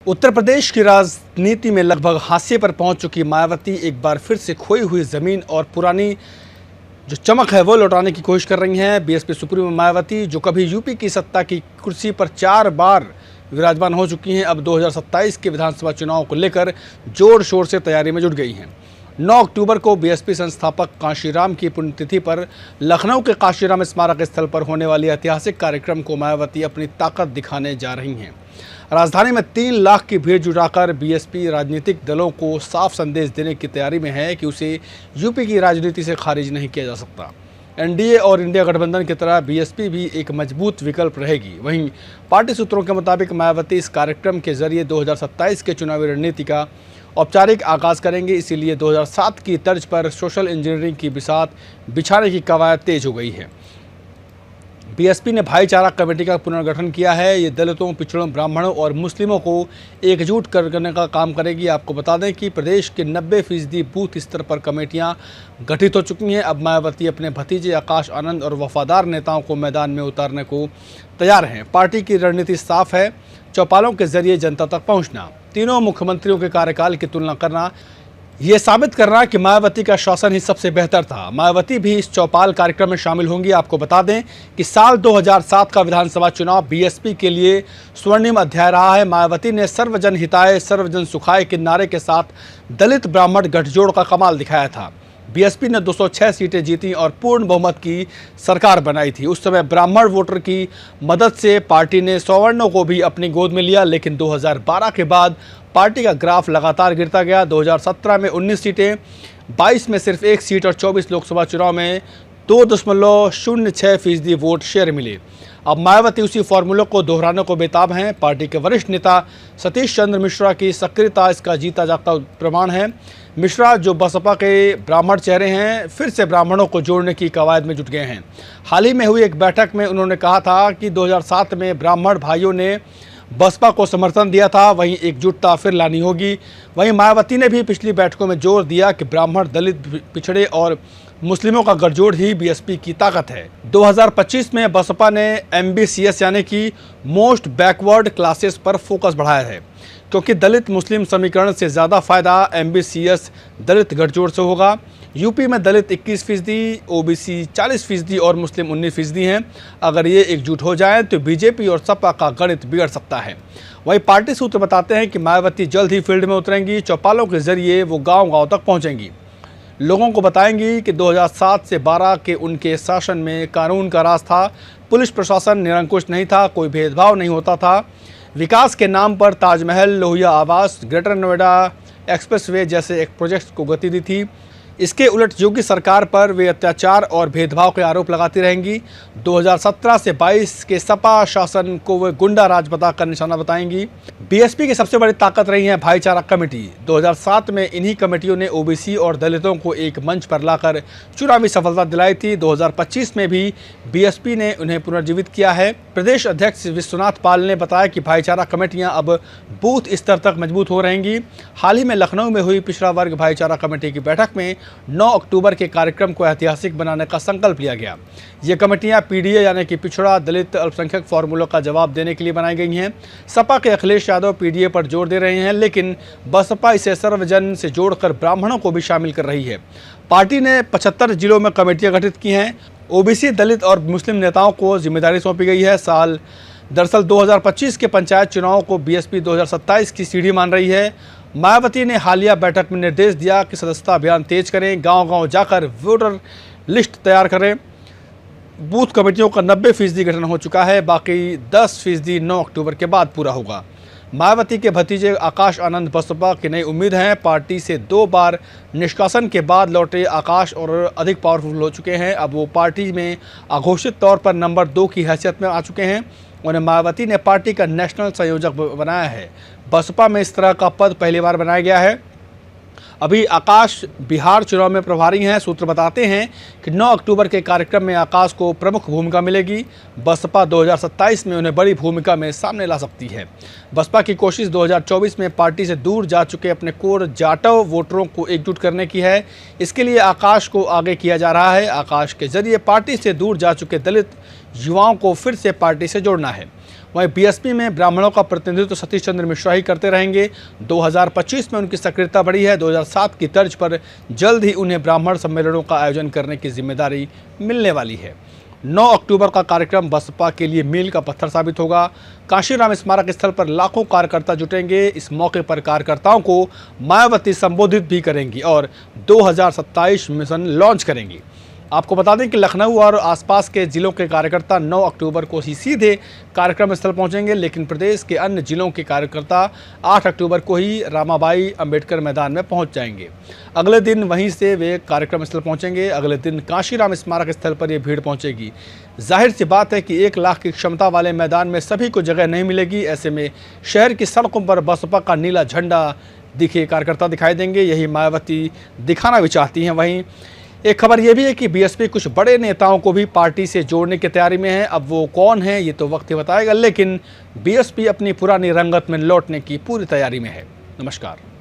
उत्तर प्रदेश की राजनीति में लगभग हाशिए पर पहुंच चुकी मायावती एक बार फिर से खोई हुई जमीन और पुरानी जो चमक है वो लौटाने की कोशिश कर रही हैं। बीएसपी सुप्रीमो मायावती, जो कभी यूपी की सत्ता की कुर्सी पर 4 बार विराजमान हो चुकी हैं, अब 2027 के विधानसभा चुनाव को लेकर जोर शोर से तैयारी में जुट गई हैं। 9 अक्टूबर को बीएसपी संस्थापक कांशीराम की पुण्यतिथि पर लखनऊ के कांशीराम स्मारक स्थल पर होने वाली ऐतिहासिक कार्यक्रम को मायावती अपनी ताकत दिखाने जा रही हैं। राजधानी में 3 लाख की भीड़ जुटाकर बीएसपी राजनीतिक दलों को साफ संदेश देने की तैयारी में है कि उसे यूपी की राजनीति से खारिज नहीं किया जा सकता। एनडीए और इंडिया गठबंधन की तरह बीएसपी भी एक मजबूत विकल्प रहेगी। वहीं पार्टी सूत्रों के मुताबिक मायावती इस कार्यक्रम के जरिए 2027 के चुनावी रणनीति का औपचारिक आगाज करेंगे। इसीलिए 2007 की तर्ज पर सोशल इंजीनियरिंग की बिसात बिछाने की कवायद तेज हो गई है। बीएसपी ने भाईचारा कमेटी का पुनर्गठन किया है। ये दलितों, पिछड़ों, ब्राह्मणों और मुस्लिमों को एकजुट करने का काम करेगी। आपको बता दें कि प्रदेश के 90% बूथ स्तर पर कमेटियां गठित हो चुकी हैं। अब मायावती अपने भतीजे आकाश आनंद और वफादार नेताओं को मैदान में उतारने को तैयार हैं। पार्टी की रणनीति साफ है, चौपालों के जरिए जनता तक पहुँचना, तीनों मुख्यमंत्रियों के कार्यकाल की तुलना करना, ये साबित करना कि मायावती का शासन ही सबसे बेहतर था। मायावती भी इस चौपाल कार्यक्रम में शामिल होंगी। आपको बता दें कि साल 2007 का विधानसभा चुनाव बीएसपी के लिए स्वर्णिम अध्याय रहा है। मायावती ने सर्वजन हिताय सर्वजन सुखाय के नारे के साथ दलित ब्राह्मण गठजोड़ का कमाल दिखाया था। बीएसपी ने 206 सीटें जीती और पूर्ण बहुमत की सरकार बनाई थी। उस समय ब्राह्मण वोटर की मदद से पार्टी ने सवर्णों को भी अपनी गोद में लिया, लेकिन 2012 के बाद पार्टी का ग्राफ लगातार गिरता गया। 2017 में 19 सीटें, 22 में सिर्फ 1 सीट और 24 लोकसभा चुनाव में 2.06% वोट शेयर मिले। अब मायावती उसी फॉर्मूले को दोहराने को बेताब हैं। पार्टी के वरिष्ठ नेता सतीश चंद्र मिश्रा की सक्रियता इसका जीता जागता प्रमाण है। मिश्रा, जो बसपा के ब्राह्मण चेहरे हैं, फिर से ब्राह्मणों को जोड़ने की कवायद में जुट गए हैं। हाल ही में हुई एक बैठक में उन्होंने कहा था कि 2007 में ब्राह्मण भाइयों ने बसपा को समर्थन दिया था, वहीं एकजुटता फिर लानी होगी। वहीं मायावती ने भी पिछली बैठकों में जोर दिया कि ब्राह्मण, दलित, पिछड़े और मुस्लिमों का गठजोड़ ही बीएसपी की ताकत है। 2025 में बसपा ने एमबीसीएस यानी कि मोस्ट बैकवर्ड क्लासेस पर फोकस बढ़ाया है, क्योंकि दलित मुस्लिम समीकरण से ज़्यादा फायदा एमबीसीएस दलित गठजोड़ से होगा। यूपी में दलित 21%, ओबीसी 40% और मुस्लिम 19% हैं। अगर ये एकजुट हो जाएं तो बीजेपी और सपा का गणित बिगड़ सकता है। वहीं पार्टी सूत्र बताते हैं कि मायावती जल्द ही फील्ड में उतरेंगी। चौपालों के जरिए वो गांव-गांव तक पहुंचेंगी, लोगों को बताएंगी कि 2007 से 12 के उनके शासन में कानून का राज था, पुलिस प्रशासन निरंकुश नहीं था, कोई भेदभाव नहीं होता था। विकास के नाम पर ताजमहल, लोहिया आवास, ग्रेटर नोएडा एक्सप्रेसवे जैसे एक प्रोजेक्ट को गति दी थी। इसके उलट योगी सरकार पर वे अत्याचार और भेदभाव के आरोप लगाती रहेंगी। 2017 से 22 के सपा शासन को वे गुंडा राज बताकर निशाना बताएंगी। बीएसपी की सबसे बड़ी ताकत रही है भाईचारा कमेटी। 2007 में इन्हीं कमेटियों ने ओबीसी और दलितों को एक मंच पर लाकर चुनावी सफलता दिलाई थी। 2025 में भी बीएसपी ने उन्हें पुनर्जीवित किया है। प्रदेश अध्यक्ष विश्वनाथ पाल ने बताया कि भाईचारा कमेटियां अब बूथ स्तर तक मजबूत हो रहेंगी। हाल ही में लखनऊ में हुई पिछड़ा वर्ग भाईचारा कमेटी की बैठक में 9 अक्टूबर के कार्यक्रम को ऐतिहासिक बनाने का संकल्प लिया गया। ये कमेटियां पीडीए यानी कि पिछड़ा, दलित, अल्पसंख्यक फॉर्मूलों का जवाब देने के लिए बनाई गई हैं। सपा के अखिलेश यादव पीडीए पर जोर दे रहे हैं, लेकिन बसपा इसे सर्वजन से जोड़कर ब्राह्मणों को भी शामिल कर रही है। पार्टी ने 75 जिलों में कमेटियां गठित की हैं। ओबीसी, दलित और मुस्लिम नेताओं को जिम्मेदारी सौंपी गई है। दरअसल 2025 के पंचायत चुनाव को बीएसपी 2027 की सीढ़ी मान रही है। मायावती ने हालिया बैठक में निर्देश दिया कि सदस्यता अभियान तेज करें, गांव-गांव जाकर वोटर लिस्ट तैयार करें। बूथ कमेटियों का 90% गठन हो चुका है, बाकी 10% 9 अक्टूबर के बाद पूरा होगा। मायावती के भतीजे आकाश आनंद बसपा की नई उम्मीद हैं। पार्टी से 2 बार निष्कासन के बाद लौटे आकाश और अधिक पावरफुल हो चुके हैं। अब वो पार्टी में अघोषित तौर पर नंबर 2 की हैसियत में आ चुके हैं। उन्हें मायावती ने पार्टी का नेशनल संयोजक बनाया है। बसपा में इस तरह का पद पहली बार बनाया गया है। अभी आकाश बिहार चुनाव में प्रभारी हैं। सूत्र बताते हैं कि 9 अक्टूबर के कार्यक्रम में आकाश को प्रमुख भूमिका मिलेगी। बसपा 2027 में उन्हें बड़ी भूमिका में सामने ला सकती है। बसपा की कोशिश 2024 में पार्टी से दूर जा चुके अपने कोर जाटव वोटरों को एकजुट करने की है। इसके लिए आकाश को आगे किया जा रहा है। आकाश के जरिए पार्टी से दूर जा चुके दलित युवाओं को फिर से पार्टी से जोड़ना है। वहीं बीएसपी में ब्राह्मणों का प्रतिनिधित्व सतीश चंद्र मिश्रा ही करते रहेंगे। 2025 में उनकी सक्रियता बढ़ी है। 2007 की तर्ज पर जल्द ही उन्हें ब्राह्मण सम्मेलनों का आयोजन करने की जिम्मेदारी मिलने वाली है। 9 अक्टूबर का कार्यक्रम बसपा के लिए मील का पत्थर साबित होगा। कांशीराम स्मारक स्थल पर लाखों कार्यकर्ता जुटेंगे। इस मौके पर कार्यकर्ताओं को मायावती संबोधित भी करेंगी और 2027 मिशन लॉन्च करेंगी। आपको बता दें कि लखनऊ और आसपास के जिलों के कार्यकर्ता 9 अक्टूबर को ही सीधे कार्यक्रम स्थल पहुंचेंगे, लेकिन प्रदेश के अन्य जिलों के कार्यकर्ता 8 अक्टूबर को ही रामाबाई अंबेडकर मैदान में पहुंच जाएंगे। अगले दिन वहीं से वे कार्यक्रम स्थल पहुंचेंगे। अगले दिन कांशीराम स्मारक स्थल पर यह भीड़ पहुंचेगी। जाहिर सी बात है कि 1 लाख की क्षमता वाले मैदान में सभी को जगह नहीं मिलेगी। ऐसे में शहर की सड़कों पर बसपा का नीला झंडा कार्यकर्ता दिखाई देंगे। यही मायावती दिखाना भी चाहती हैं। वहीं एक खबर यह भी है कि बीएसपी कुछ बड़े नेताओं को भी पार्टी से जोड़ने की तैयारी में है। अब वो कौन है ये तो वक्त ही बताएगा, लेकिन बीएसपी अपनी पुरानी रंगत में लौटने की पूरी तैयारी में है। नमस्कार।